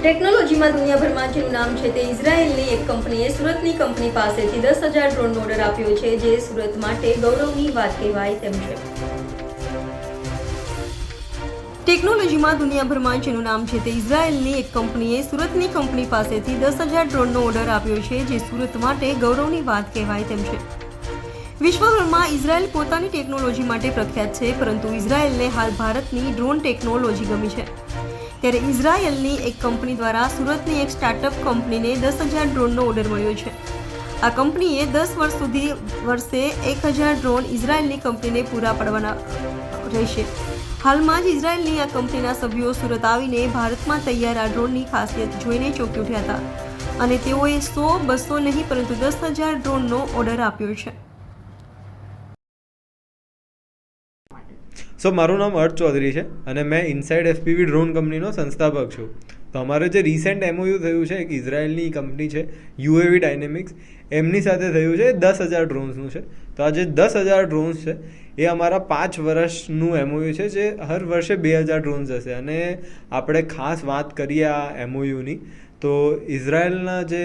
ટેકનોલોજીમાં દુનિયાભરમાં જેનું નામ છે તે ઇઝરાયેલની એક કંપનીએ સુરતની કંપની પાસેથી 10,000 ડ્રોનનો ઓર્ડર આપ્યો છે, જે સુરત માટે ગૌરવની વાત કહેવાય તેમ છે. ટેકનોલોજીમાં દુનિયાભરમાં જેનું નામ છે તે ઇઝરાયેલની એક કંપનીએ સુરતની કંપની પાસેથી 10,000 ડ્રોનનો ઓર્ડર આપ્યો છે, જે સુરત માટે ગૌરવની વાત કહેવાય તેમ છે. વિશ્વભરમાં ઇઝરાયેલ પોતાની ટેકનોલોજી માટે પ્રખ્યાત છે, પરંતુ ઇઝરાયેલને હાલ ભારતની ડ્રોન ટેકનોલોજી ગમી છે. ત્યારે ઇઝરાયેલની એક કંપની દ્વારા સુરતની એક સ્ટાર્ટઅપ કંપનીને 10,000 ડ્રોનનો ઓર્ડર મળ્યો છે. આ કંપનીએ 10 વર્ષ સુધી વર્ષે 1,000 ડ્રોન ઇઝરાયેલની કંપનીને પૂરા પાડવાના રહેશે. હાલમાં જ ઇઝરાયેલની આ કંપનીના સભ્યો સુરત આવીને ભારતમાં તૈયાર આ ડ્રોનની ખાસિયત જોઈને ચોંકી ઉઠ્યા હતા અને તેઓએ 100-200 નહીં પરંતુ 10,000 ડ્રોનનો ઓર્ડર આપ્યો છે. મારું નામ અર્થ ચૌધરી છે અને મેં ઇનસાઇડ એફપીવી ડ્રોન કંપનીનો સંસ્થાપક છું. તો અમારે જે રિસેન્ટ એમઓયુ થયું છે, એક ઇઝરાયેલની કંપની છે યુએવી ડાયનેમિક્સ, એમની સાથે થયું છે 10,000 ડ્રોન્સનું છે. તો આ જે 10,000 ડ્રોન્સ છે એ અમારા 5 વર્ષનું એમઓયુ છે, જે હર વર્ષે 2,000 ડ્રોન્સ હશે. અને આપણે ખાસ વાત કરીએ આ એમઓયુની, તો ઇઝરાયેલના જે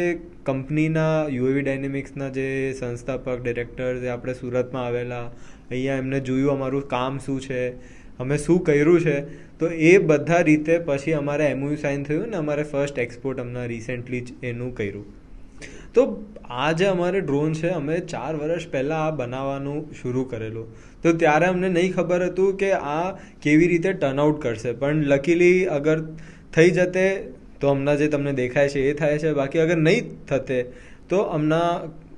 કંપનીના યુએવી ડાયનેમિક્સના જે સંસ્થાપક ડિરેક્ટર જે આપણે સુરતમાં આવેલા, અહીંયા એમને જોયું અમારું કામ શું છે, અમે શું કર્યું છે, તો એ બધા રીતે પછી અમારે એમઓયુ સાઇન થયું ને અમારે ફર્સ્ટ એક્સપોર્ટ હમણાં રિસેન્ટલી જ એનું કર્યું. તો આ જે અમારે ડ્રોન છે, અમે 4 વર્ષ પહેલાં આ બનાવવાનું શરૂ કરેલું. તો ત્યારે અમને નહીં ખબર હતું કે આ કેવી રીતે ટર્નઆઉટ કરશે, પણ લકીલી અગર થઈ જતે તો હમણાં જે તમને દેખાય છે એ થાય છે, બાકી અગર નહીં થતે તો હમણાં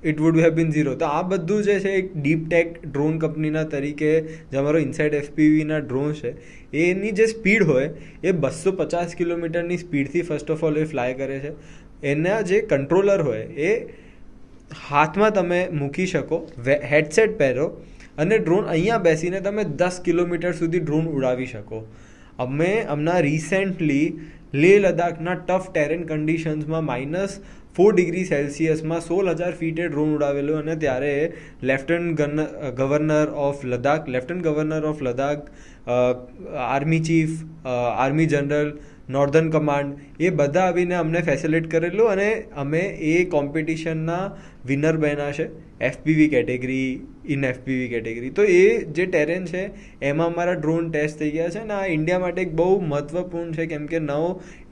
it would have been zero. તો આ બધું જે છે એક ડીપ ટેક ડ્રોન કંપનીના તરીકે જે અમારો ઇનસાઇડ એફપીવીના ડ્રોન છે, એની જે સ્પીડ હોય એ 250 કિલોમીટરની સ્પીડથી ફર્સ્ટ ઓફ ઓલ એ ફ્લાય કરે છે. એના જે કંટ્રોલર હોય એ હાથમાં તમે મૂકી શકો, હેડસેટ પહેરો અને ડ્રોન અહીંયા બેસીને તમે 10 કિલોમીટર સુધી ડ્રોન ઉડાવી શકો. અમે હમણાં રિસેન્ટલી લેહ લદ્દાખના ટફ ટેરેન કન્ડિશન્સમાં -4 ડિગ્રી સેલ્સિયસમાં 16,000 ફીટે ડ્રોન ઉડાવેલું, અને ત્યારે lieutenant governor of Ladakh, army chief, army general, northern command, એ બધા આવીને અમને ફેસિલિટ કરેલું અને અમે એ કોમ્પિટિશનના વિનર બન્યા છે FPV category, in FPV category. તો એ જે ટેરેન છે એમાં અમારા ડ્રોન ટેસ્ટ થઈ ગયા છે અને આ ઇન્ડિયા માટે એક બહુ મહત્વપૂર્ણ છે, કેમ કે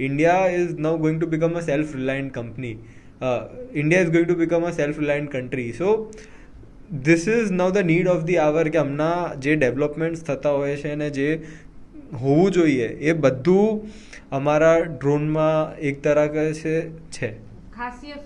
India is now going to become a self reliant company. India is going to become a self reliant country. So this is now the need of the hour, કે હમણાં જે ડેવલપમેન્ટ્સ થતા હોય છે અને જે હોવું જોઈએ એ બધું અમારા ડ્રોનમાં એક તરહ છે.